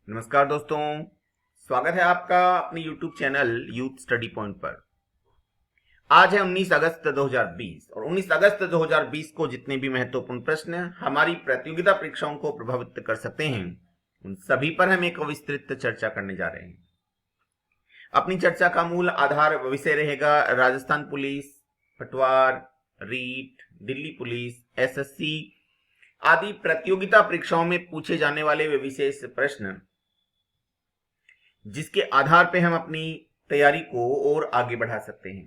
नमस्कार दोस्तों, स्वागत है आपका अपने YouTube channel youth study point पर। आज है 19 अगस्त 2020 और 19 अगस्त 2020 को जितने भी महत्वपूर्ण प्रश्न हमारी प्रतियोगिता परीक्षाओं को प्रभावित कर सकते हैं, उन सभी पर हम एक विस्तृत चर्चा करने जा रहे हैं। अपनी चर्चा का मूल आधार विषय रहेगा राजस्थान पुलिस, पटवार, रीट, दिल्ली पुलिस, एसएससी आदि प्रतियोगिता परीक्षाओं में पूछे जाने वाले वे विशेष प्रश्न, जिसके आधार पर हम अपनी तैयारी को और आगे बढ़ा सकते हैं।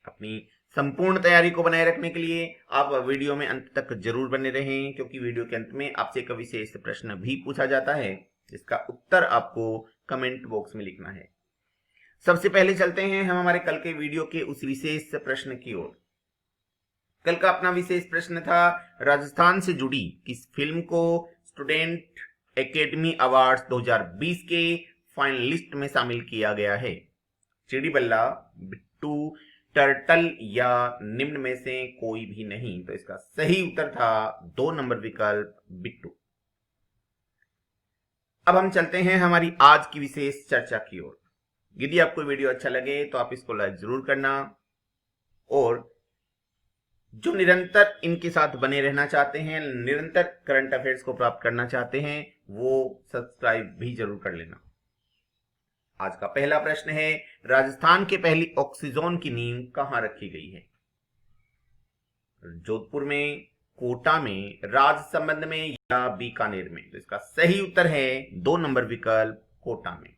अपनी संपूर्ण तैयारी को बनाए रखने के लिए आप वीडियो में अंत तक जरूर बने रहें, क्योंकि वीडियो के अंत में आपसे एक विशेष प्रश्न भी पूछा जाता है, जिसका उत्तर आपको कमेंट बॉक्स में लिखना है। सबसे पहले चलते हैं हम हमारे कल के वीडियो के उस विशेष प्रश्न की ओर। कल का अपना विशेष प्रश्न था, राजस्थान से जुड़ी किस फिल्म को स्टूडेंट एकेडमी अवार्ड्स 2020 के फाइनलिस्ट में शामिल किया गया है? चिड़ी बल्ला, बिट्टू, टर्टल या निम्न में से कोई भी नहीं। तो इसका सही उत्तर था 2 नंबर विकल्प बिट्टू। अब हम चलते हैं हमारी आज की विशेष चर्चा की ओर। यदि आपको वीडियो अच्छा लगे तो आप इसको लाइक जरूर करना, और जो निरंतर इनके साथ बने रहना चाहते हैं, निरंतर करंट अफेयर्स को प्राप्त करना चाहते हैं, वो सब्सक्राइब भी जरूर कर लेना। आज का पहला प्रश्न है, राजस्थान के पहली ऑक्सीजोन की नींव कहां रखी गई है? जोधपुर में, कोटा में, राजसमंद में या बीकानेर में? तो इसका सही उत्तर है 2 नंबर विकल्प कोटा में।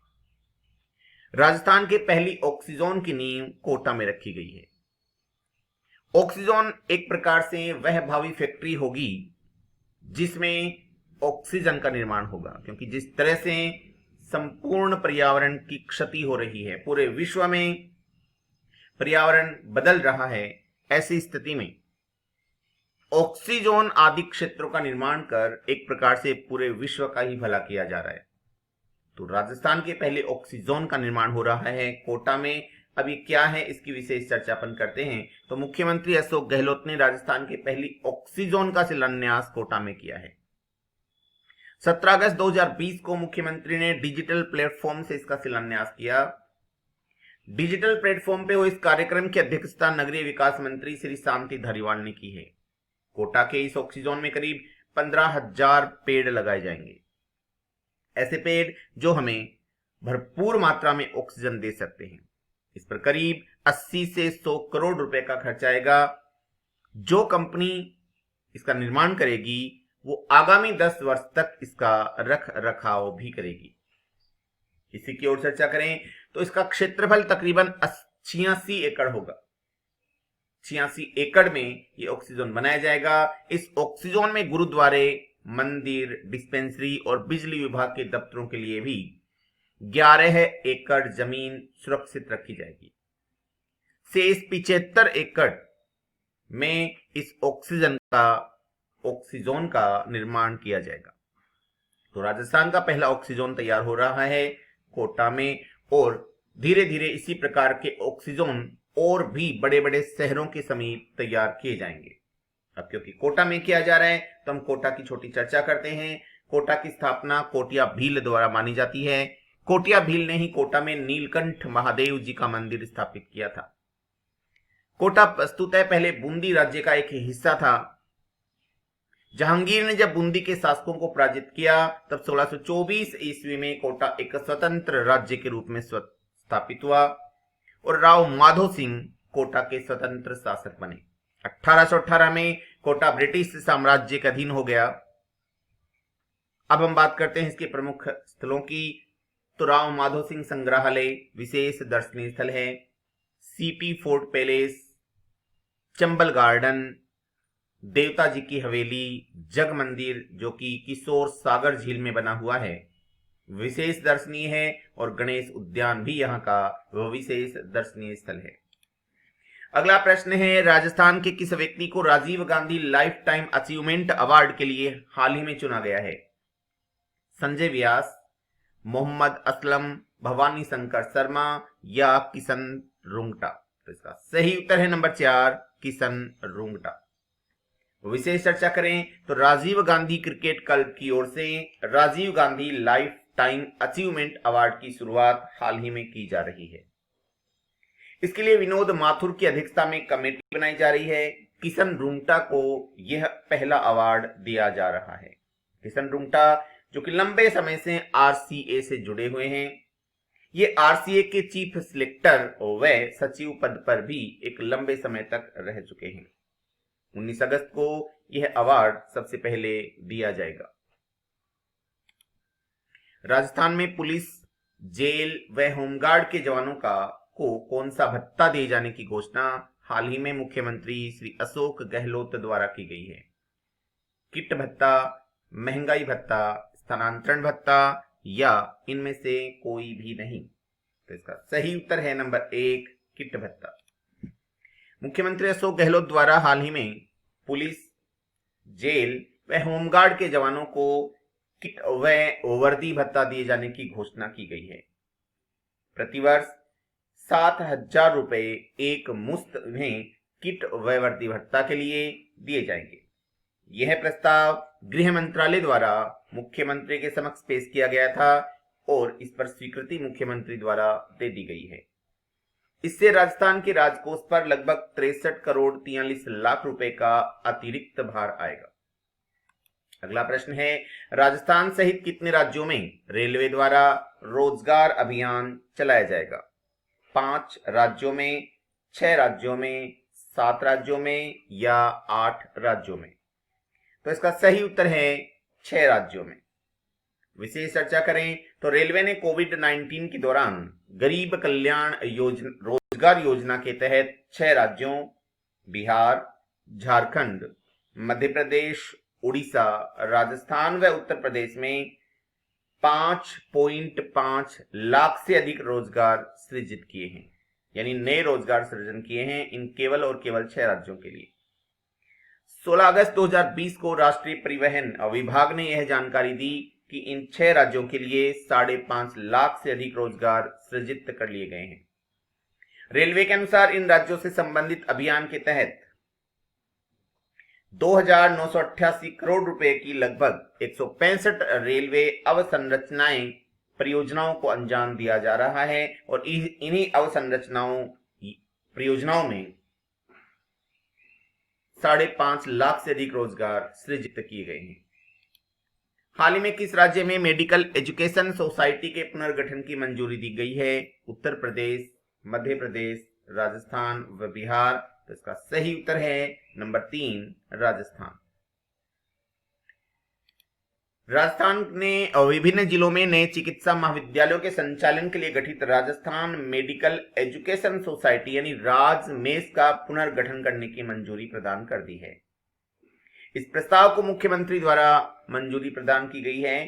राजस्थान के पहली ऑक्सीजोन की नींव कोटा में रखी गई है। ऑक्सीजोन एक प्रकार से वह भावी फैक्ट्री होगी जिसमें ऑक्सीजन का निर्माण होगा, क्योंकि जिस तरह से संपूर्ण पर्यावरण की क्षति हो रही है, पूरे विश्व में पर्यावरण बदल रहा है, ऐसी स्थिति में ऑक्सीजोन आदि क्षेत्रों का निर्माण कर एक प्रकार से पूरे विश्व का ही भला किया जा रहा है। तो राजस्थान के पहले ऑक्सीजोन का निर्माण हो रहा है कोटा में। अभी क्या है इसकी विशेष चर्चा अपन करते हैं। तो मुख्यमंत्री अशोक गहलोत ने राजस्थान के पहली ऑक्सीजोन का शिलान्यास कोटा में किया है। 17 अगस्त 2020 को मुख्यमंत्री ने डिजिटल प्लेटफॉर्म से इसका शिलान्यास किया। डिजिटल प्लेटफॉर्म पे हुए इस कार्यक्रम की अध्यक्षता नगरीय विकास मंत्री श्री शांति धारीवाल ने की है। कोटा के इस ऑक्सीजोन में करीब 15,000 पेड़ लगाए जाएंगे, ऐसे पेड़ जो हमें भरपूर मात्रा में ऑक्सीजन दे सकते हैं। इस पर करीब 80 से 100 करोड़ रुपए का खर्च आएगा। जो कंपनी इसका निर्माण करेगी वो आगामी 10 वर्ष तक इसका रख रखाव भी करेगी। इसी की ओर चर्चा करें तो इसका क्षेत्रफल तकरीबन 86 एकड़ होगा। 86 एकड़ में ये ऑक्सीजन बनाया जाएगा। इस ऑक्सीजन में गुरुद्वारे, मंदिर, डिस्पेंसरी और बिजली विभाग के दफ्तरों के लिए भी 11 एकड़ जमीन सुरक्षित रखी जाएगी। शेष 75 एकड़ में इस ऑक्सीजन का निर्माण किया जाएगा। तो राजस्थान का पहला ऑक्सीजन तैयार हो रहा है कोटा में, और धीरे धीरे इसी प्रकार के ऑक्सीजन और भी बड़े बड़े शहरों के समीप तैयार किए जाएंगे। अब क्योंकि कोटा में किया जा रहा है तो हम कोटा की छोटी चर्चा करते हैं। कोटा की स्थापना कोटिया भील द्वारा मानी जाती है। कोटिया भील ने ही कोटा में नीलकंठ महादेव जी का मंदिर स्थापित किया था। कोटा वस्तुतः पहले बूंदी राज्य का एक हिस्सा था। जहांगीर ने जब बूंदी के शासकों को पराजित किया तब 1624 ईस्वी में कोटा एक स्वतंत्र राज्य के रूप में स्थापित हुआ और राव माधो सिंह कोटा के स्वतंत्र शासक बने। 1818 में कोटा ब्रिटिश साम्राज्य के अधीन हो गया। अब हम बात करते हैं इसके प्रमुख स्थलों की। तो राव माधो सिंह संग्रहालय विशेष दर्शनीय स्थल है। CP fort palace, Chambal garden, देवता जी की हवेली, जग मंदिर जो कि किशोर सागर झील में बना हुआ है, विशेष दर्शनीय है। और गणेश उद्यान भी यहाँ का विशेष दर्शनीय स्थल है। अगला प्रश्न है, राजस्थान के किस व्यक्ति को Rajiv Gandhi lifetime achievement award के लिए हाल ही में चुना गया है? संजय व्यास, मोहम्मद असलम, भवानी शंकर शर्मा या किशन रुंगटा? तो इसका सही उत्तर है नंबर 4, किशन रुंगटा। विशेष चर्चा करें तो राजीव गांधी क्रिकेट क्लब की ओर से Rajiv Gandhi lifetime achievement award की शुरुआत हाल ही में की जा रही है। इसके लिए विनोद माथुर की अध्यक्षता में कमेटी बनाई जा रही है। किशन रुंगटा को यह पहला अवार्ड दिया जा रहा है। किशन रुंगटा जो कि लंबे समय से आरसीए से जुड़े हुए हैं, ये आरसीए के चीफ सिलेक्टर व सचिव पद पर भी एक लंबे समय तक रह चुके हैं। 19 अगस्त को यह अवार्ड सबसे पहले दिया जाएगा। राजस्थान में पुलिस, जेल व होमगार्ड के जवानों को कौन सा भत्ता दिए जाने की घोषणा हाल ही में मुख्यमंत्री श्री अशोक गहलोत द्वारा की गई है। किट भत्ता, महंगाई भत्ता, स्थानांतरण भत्ता या इनमें से कोई भी नहीं। तो इसका सही उत्तर है नंबर 1, किट भत्ता। मुख्यमंत्री अशोक गहलोत द्वारा हाल ही में पुलिस, जेल व होमगार्ड के जवानों को किट व वर्दी भत्ता दिए जाने की घोषणा की गई है। प्रतिवर्ष 7,000 रुपए एक मुश्त में किट व वर्दी भत्ता के लिए दिए जाएंगे। यह प्रस्ताव गृह मंत्रालय द्वारा मुख्यमंत्री के समक्ष पेश किया गया था और इस पर स्वीकृति मुख्यमंत्री द्वारा दे दी गई है। इससे राजस्थान के राजकोष पर लगभग 63 करोड़ 43 लाख रुपए का अतिरिक्त भार आएगा। अगला प्रश्न है, राजस्थान सहित कितने राज्यों में रेलवे द्वारा रोजगार अभियान चलाया जाएगा? 5 राज्यों में, 6 राज्यों में, 7 राज्यों में या 8 राज्यों में? तो इसका सही उत्तर है 6 राज्यों में। विशेष चर्चा करें तो रेलवे ने कोविड-19 के दौरान गरीब कल्याण रोजगार योजना के तहत 6 राज्यों बिहार, झारखंड, मध्य प्रदेश, उड़ीसा, राजस्थान व उत्तर प्रदेश में 5.5 लाख से अधिक रोजगार सृजित किए हैं, यानी नए रोजगार सृजन किए हैं इन केवल और केवल 6 राज्यों के लिए। 16 अगस्त 2020 को राष्ट्रीय परिवहन विभाग ने यह जानकारी दी कि इन 6 राज्यों के लिए 5.5 लाख से अधिक रोजगार सृजित कर लिए गए हैं। रेलवे के अनुसार इन राज्यों से संबंधित अभियान के तहत 2,988 करोड़ रुपए की लगभग 165 रेलवे अवसंरचनाएं परियोजनाओं को अंजाम दिया जा रहा है और इन्हीं परियोजनाओं में 5.5 लाख से अधिक रोजगार सृजित किए गए हैं। हाल ही में किस राज्य में मेडिकल एजुकेशन सोसाइटी के पुनर्गठन की मंजूरी दी गई है? उत्तर प्रदेश, मध्य प्रदेश, राजस्थान व बिहार। तो इसका सही उत्तर है नंबर 3, राजस्थान। राजस्थान ने विभिन्न जिलों में नए चिकित्सा महाविद्यालयों के संचालन के लिए गठित राजस्थान मेडिकल एजुकेशन सोसाइटी यानी राजमेस का पुनर्गठन करने की मंजूरी प्रदान कर दी है। इस प्रस्ताव को मुख्यमंत्री द्वारा मंजूरी प्रदान की गई है।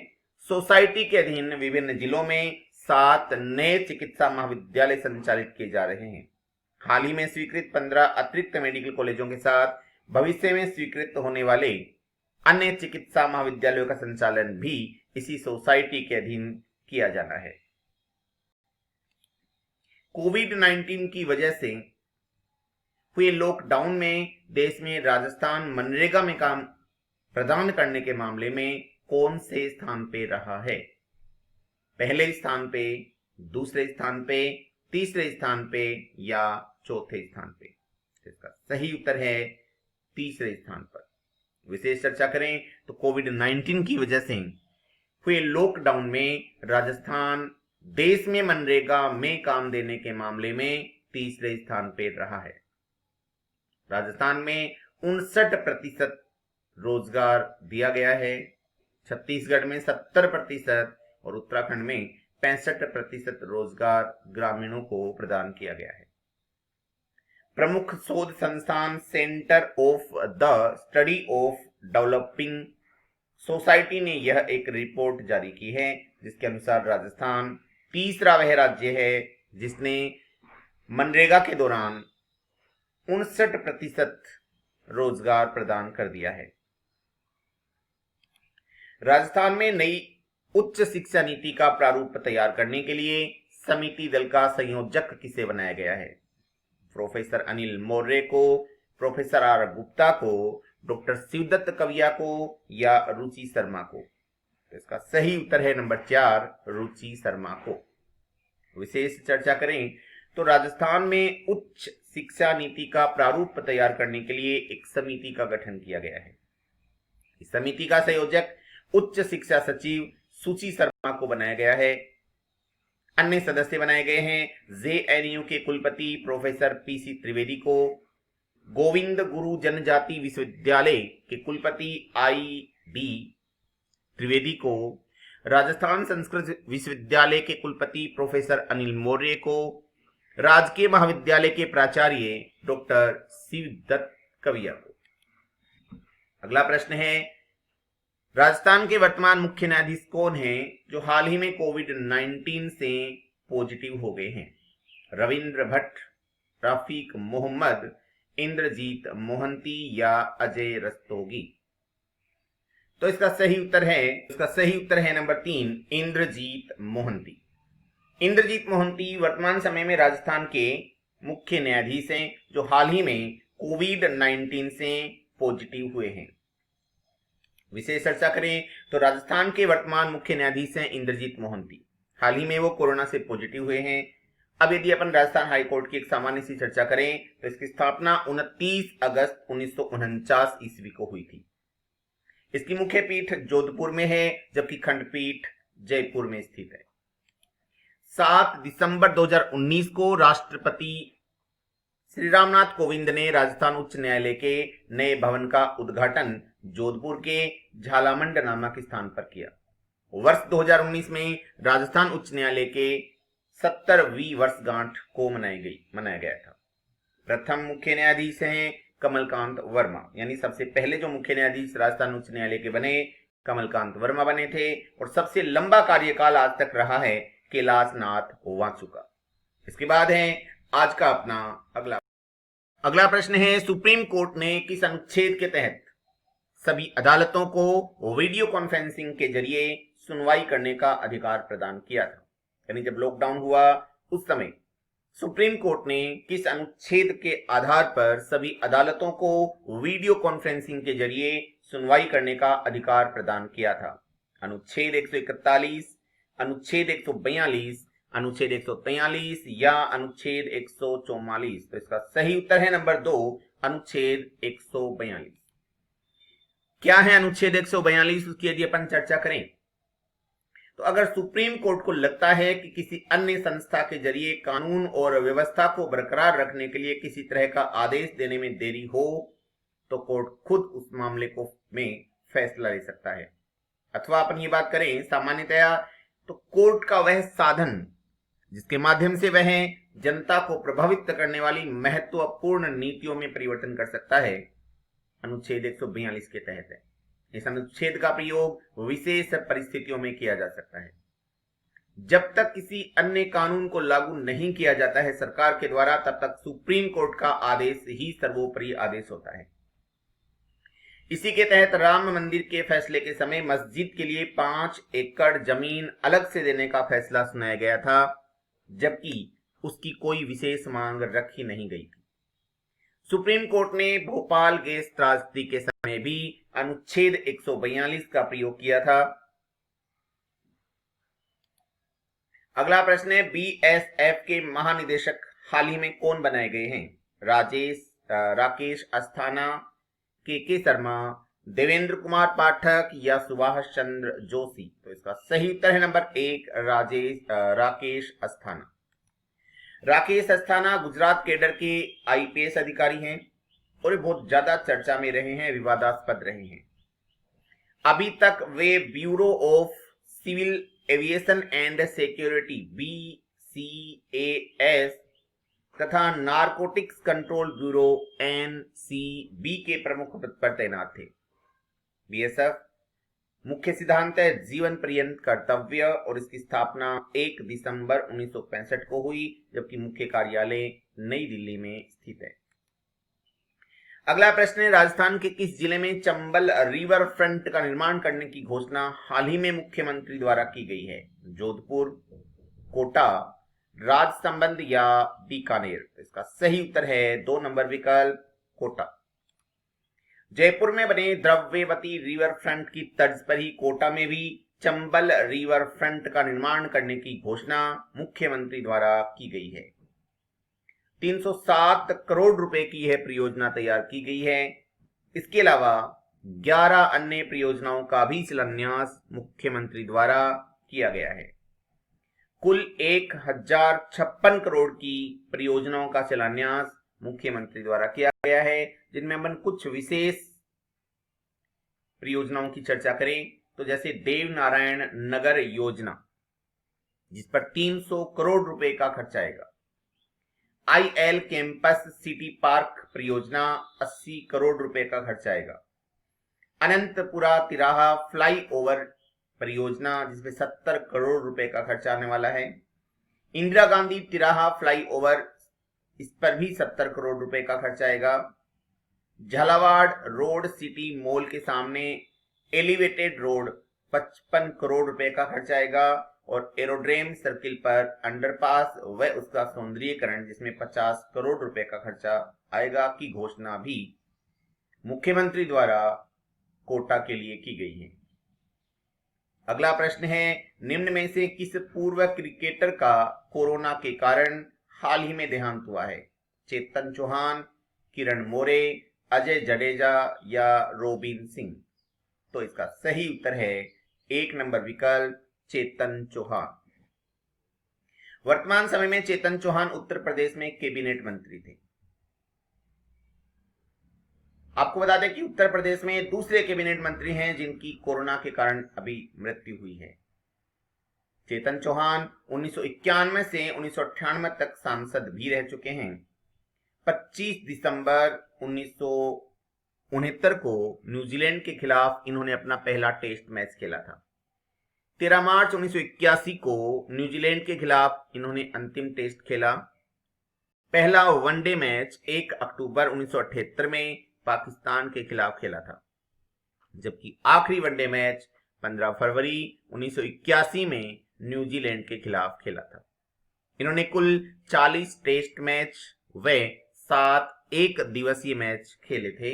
सोसाइटी के अधीन विभिन्न जिलों में 7 नए चिकित्सा महाविद्यालय संचालित किए जा रहे हैं। हाल ही में स्वीकृत 15 अतिरिक्त मेडिकल कॉलेजों के साथ भविष्य में स्वीकृत होने वाले अन्य चिकित्सा महाविद्यालयों का संचालन भी इसी सोसाइटी के अधीन किया जाना है। कोविड-19 की वजह से हुए लॉकडाउन में देश में राजस्थान मनरेगा में काम प्रदान करने के मामले में कौन से स्थान पे रहा है? पहले स्थान पे, दूसरे स्थान पे, तीसरे स्थान पे या चौथे स्थान पे? इसका सही उत्तर है तीसरे स्थान पर। विशेष चर्चा करें तो कोविड-19 की वजह से हुए लॉकडाउन में राजस्थान देश में मनरेगा में काम देने के मामले में तीसरे स्थान पर रहा है। राजस्थान में 59% रोजगार दिया गया है, छत्तीसगढ़ में 70% और उत्तराखंड में 65% रोजगार ग्रामीणों को प्रदान किया गया है। प्रमुख शोध संस्थान centre of the study of developing society ने यह एक रिपोर्ट जारी की है जिसके अनुसार राजस्थान तीसरा वह राज्य है जिसने मनरेगा के दौरान 59% रोजगार प्रदान कर दिया है। राजस्थान में नई उच्च शिक्षा नीति का प्रारूप तैयार करने के लिए समिति दल का संयोजक किसे बनाया गया है? प्रोफेसर अनिल मौर्य को, प्रोफेसर आर गुप्ता को, डॉक्टर शिवदत्त कविया को या रुचि शर्मा को? तो इसका सही उत्तर है नंबर 4, रुचि शर्मा को। विशेष चर्चा करें तो राजस्थान में उच्च शिक्षा नीति का प्रारूप तैयार करने के लिए एक समिति का गठन किया गया है। इस समिति का संयोजक उच्च शिक्षा सचिव सुचि शर्मा को बनाया गया है। अन्य सदस्य बनाए गए हैं जेएनयू के कुलपति प्रोफेसर पीसी त्रिवेदी को, गोविंद गुरु जनजाति विश्वविद्यालय के कुलपति आई डी त्रिवेदी को, राजस्थान संस्कृत विश्वविद्यालय के कुलपति प्रोफेसर अनिल मौर्य को, राजकीय महाविद्यालय के प्राचार्य डॉक्टर शिवदत्त कविया को। अगला प्रश्न है, राजस्थान के वर्तमान मुख्य न्यायाधीश कौन हैं जो हाल ही में कोविड-19 से पॉजिटिव हो गए हैं? रविंद्र भट्ट, रफीक मोहम्मद, इंद्रजीत मोहंती या अजय रस्तोगी? तो इसका सही उत्तर है नंबर 3, इंद्रजीत मोहंती। इंद्रजीत मोहंती वर्तमान समय में राजस्थान के मुख्य न्यायाधीश हैं जो हाल ही में कोविड-19 से पॉजिटिव हुए हैं। विशेष चर्चा करें तो राजस्थान के वर्तमान मुख्य न्यायाधीश हैं इंद्रजीत मोहंती। हाल ही में वो कोरोना से पॉजिटिव हुए हैं। अब यदि अपन राजस्थान हाईकोर्ट की एक सामान्य सी चर्चा करें तो इसकी स्थापना 29 अगस्त 1949 ईस्वी को हुई थी। इसकी मुख्य पीठ जोधपुर में है जबकि खंडपीठ जयपुर में स्थित है। 7 दिसंबर 2019 को राष्ट्रपति श्री रामनाथ कोविंद ने राजस्थान उच्च न्यायालय के नए भवन का उद्घाटन जोधपुर के झालामंड नामक स्थान पर किया। वर्ष 2019 में राजस्थान उच्च न्यायालय के 70वीं वर्षगांठ को मनाया गया था। प्रथम मुख्य न्यायाधीश हैं कमलकांत वर्मा, यानी सबसे पहले जो मुख्य न्यायाधीश राजस्थान उच्च न्यायालय के बने कमलकांत वर्मा बने थे। और सबसे लंबा कार्यकाल आज तक रहा है कैलाशनाथ वासु का। इसके बाद है आज का अपना अगला प्रश्न है, सुप्रीम कोर्ट ने किस अनुच्छेद के तहत सभी अदालतों को वीडियो कॉन्फ्रेंसिंग के जरिए सुनवाई करने का अधिकार प्रदान किया था? यानी जब लॉकडाउन हुआ उस समय सुप्रीम कोर्ट ने किस अनुच्छेद के आधार पर सभी अदालतों को वीडियो कॉन्फ्रेंसिंग के जरिए सुनवाई करने का अधिकार प्रदान किया था? अनुच्छेद 141, अनुच्छेद 142, अनुच्छेद 143 या अनुच्छेद 144? तो इसका सही उत्तर है नंबर 2, अनुच्छेद 142। क्या है अनुच्छेद 142? उसकी यदि अपन चर्चा करें तो अगर सुप्रीम कोर्ट को लगता है कि किसी अन्य संस्था के जरिए कानून और व्यवस्था को बरकरार रखने के लिए किसी तरह का आदेश देने में देरी हो तो कोर्ट खुद उस मामले को में फैसला ले सकता है। अथवा अपन ये बात करें सामान्यतया तो कोर्ट का वह साधन जिसके माध्यम से वह जनता को प्रभावित करने वाली महत्वपूर्ण नीतियों में परिवर्तन कर सकता है, अनुच्छेद 142 के तहत है। इस अनुच्छेद का प्रयोग विशेष परिस्थितियों में किया जा सकता है। जब तक किसी अन्य कानून को लागू नहीं किया जाता है सरकार के द्वारा, तब तक सुप्रीम कोर्ट का आदेश ही सर्वोपरि आदेश होता है। इसी के तहत राम मंदिर के फैसले के समय मस्जिद के लिए 5 एकड़ जमीन अलग से देने का फैसला सुनाया गया था, जबकि उसकी कोई विशेष मांग रखी नहीं गई थी। सुप्रीम कोर्ट ने भोपाल गैस त्रासदी के समय भी अनुच्छेद 142 का प्रयोग किया था। अगला प्रश्न है, बीएसएफ के महानिदेशक हाल ही में कौन बनाए गए हैं? राकेश अस्थाना, के शर्मा, देवेंद्र कुमार पाठक या सुभाष चंद्र जोशी? तो इसका सही उत्तर है नंबर 1, राकेश अस्थाना। राकेश अस्थाना गुजरात कैडर के आईपीएस अधिकारी हैं और ये बहुत ज्यादा चर्चा में रहे हैं, विवादास्पद रहे हैं। अभी तक वे bureau of civil aviation and security BCAS तथा नारकोटिक्स कंट्रोल ब्यूरो NCB के प्रमुख पद पर तैनात थे। बीएसएफ मुख्य सिद्धांत है जीवन पर्यंत कर्तव्य और इसकी स्थापना 1 दिसंबर 1965 को हुई, जबकि मुख्य कार्यालय नई दिल्ली में स्थित है। अगला प्रश्न है, राजस्थान के किस जिले में चंबल रिवर फ्रंट का निर्माण करने की घोषणा हाल ही में मुख्यमंत्री द्वारा की गई है? जोधपुर, कोटा, राजसमंद या बीकानेर? इसका सही उत्तर है 2 नंबर विकल्प, कोटा। जयपुर में बने द्रव्यवती रिवर फ्रंट की तर्ज पर ही कोटा में भी चंबल रिवर फ्रंट का निर्माण करने की घोषणा मुख्यमंत्री द्वारा की गई है। 307 करोड़ रुपए की यह परियोजना तैयार की गई है। इसके अलावा 11 अन्य परियोजनाओं का भी शिलान्यास मुख्यमंत्री द्वारा किया गया है। कुल 1056 करोड़ की परियोजनाओं का शिलान्यास मुख्यमंत्री द्वारा किया गया है, जिनमें अपन कुछ विशेष परियोजनाओं की चर्चा करें तो जैसे देव नारायण नगर योजना, जिस पर 300 करोड़ रुपए का खर्च आएगा। IL कैंपस सिटी पार्क परियोजना 80 करोड़ रुपए का खर्च आएगा। अनंतपुरा तिराहा फ्लाईओवर परियोजना, जिसमें 70 करोड़ रुपए का खर्च आने वाला है। इंदिरा गांधी तिराहा फ्लाईओवर, इस पर भी 70 करोड़ रुपए का खर्च आएगा। झालावाड़ रोड सिटी मॉल के सामने एलिवेटेड रोड 55 करोड़ रुपए का खर्च आएगा। और एरोड्रेम सर्किल पर अंडरपास व उसका सौंदर्यीकरण, जिसमें 50 करोड़ रुपए का खर्चा आएगा, की घोषणा भी मुख्यमंत्री द्वारा कोटा के लिए की गई है। अगला प्रश्न है, निम्न में से किस पूर्व क्रिकेटर का कोरोना के कारण हाल ही में देहांत हुआ है? चेतन चौहान, किरण मोरे, अजय जडेजा या रोबिन सिंह? तो इसका सही उत्तर है 1 नंबर विकल्प चेतन चौहान। वर्तमान समय में चेतन चौहान उत्तर प्रदेश में कैबिनेट मंत्री थे। आपको बता दें कि उत्तर प्रदेश में दूसरे कैबिनेट मंत्री हैं जिनकी कोरोना के कारण अभी मृत्यु हुई है। चेतन चौहान 1991 से 1998 तक सांसद भी रह चुके हैं। 25 दिसंबर 1969 को न्यूजीलैंड के खिलाफ इन्होंने अपना पहला टेस्ट मैच खेला था। 13 मार्च 1981 को न्यूजीलैंड के खिलाफ इन्होंने अंतिम टेस्ट खेला। पहला वनडे मैच 1 अक्टूबर 1978 में पाकिस्तान के खिलाफ खेला था, जबकि आखिरी वनडे मैच 15 फरवरी 1981 में न्यूजीलैंड के खिलाफ खेला था। इन्होंने कुल 40 टेस्ट मैच व 7 एक दिवसीय मैच खेले थे।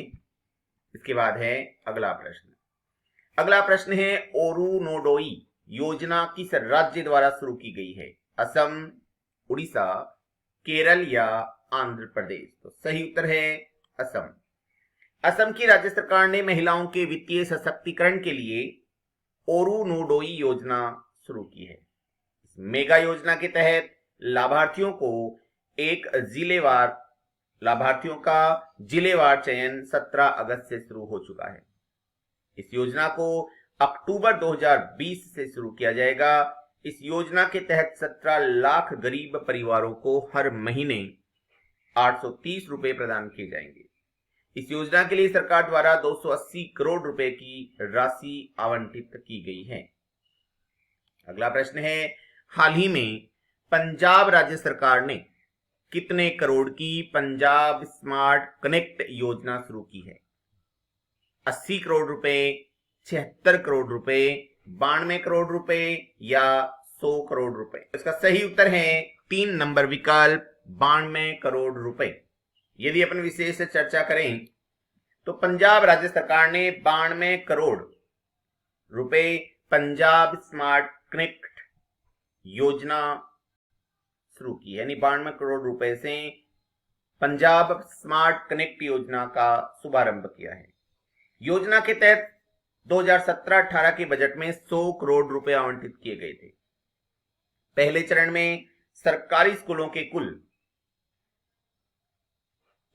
इसके बाद है अगला प्रश्न। अगला प्रश्न है, ओरुनोडोई योजना किस राज्य द्वारा शुरू की गई है? असम, उड़ीसा, केरल या आंध्र प्रदेश? तो सही उत्तर है असम। असम की राज्य सरकार ने महिलाओं के वित्तीय सशक्तिकरण के लिए ओरुनोडोई योजना शुरू की है। इस मेगा योजना के तहत लाभार्थियों का जिलेवार चयन 17 अगस्त से शुरू हो चुका है। इस योजना को अक्टूबर 2020 से शुरू किया जाएगा। इस योजना के तहत 17 लाख गरीब परिवारों को हर महीने 830 रुपए प्रदान किए जाएंगे। इस योजना के लिए सरकार द्वारा 280 करोड़ रुपए की राशि आवंटित की गई है। अगला प्रश्न है, हाल ही में पंजाब राज्य सरकार ने कितने करोड़ की पंजाब स्मार्ट कनेक्ट योजना शुरू की है? 80 करोड़ रुपए, 76 करोड़ रुपए, 92 करोड़ रुपए या 100 करोड़ रुपए? इसका सही उत्तर है 3 नंबर विकल्प 92 करोड़ रुपए। यदि अपन विशेष से चर्चा करें तो पंजाब राज्य सरकार ने 92 करोड़ रुपए पंजाब स्मार्ट कनेक्ट योजना शुरू की, यानी 92 करोड़ रुपए से पंजाब स्मार्ट कनेक्ट योजना का शुभारंभ किया है। योजना के तहत 2017-18 के बजट में 100 करोड़ रुपए आवंटित किए गए थे। पहले चरण में सरकारी स्कूलों के कुल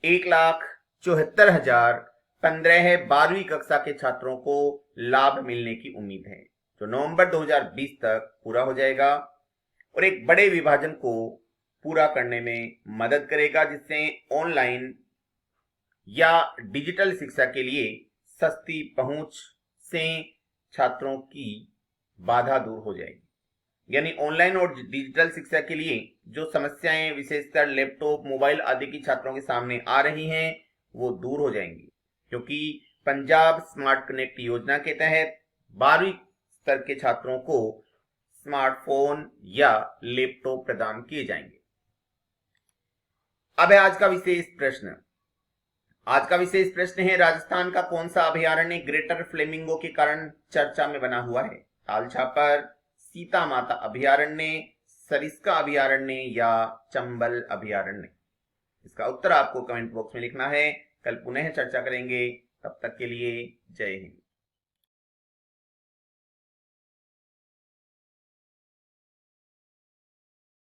1,74,015 12वीं कक्षा के छात्रों को लाभ मिलने की उम्मीद है, जो नवंबर 2020 तक पूरा हो जाएगा और एक बड़े विभाजन को पूरा करने में मदद करेगा, जिससे ऑनलाइन या डिजिटल शिक्षा के लिए सस्ती पहुंच से छात्रों की बाधा दूर हो जाएगी। यानी ऑनलाइन और डिजिटल शिक्षा के लिए जो समस्याएं विशेषकर लैपटॉप, मोबाइल आदि की छात्रों के सामने आ रही हैं, वो दूर हो जाएंगी, क्योंकि पंजाब स्मार्ट कनेक्ट योजना के तहत 12वीं स्तर के छात्रों को स्मार्टफोन या लैपटॉप प्रदान किए जाएंगे। अब है आज का विशेष प्रश्न। आज का विशेष प्रश्न है, राजस्थान का कौन सा अभयारण्य ग्रेटर फ्लेमिंगो के कारण चर्चा में बना हुआ है? ताल छापर, सीता माता अभयारण्य, सरिस्का अभयारण्य या चंबल अभयारण्य? इसका उत्तर आपको कमेंट बॉक्स में लिखना है। कल पुनः चर्चा करेंगे, तब तक के लिए जय हिंद।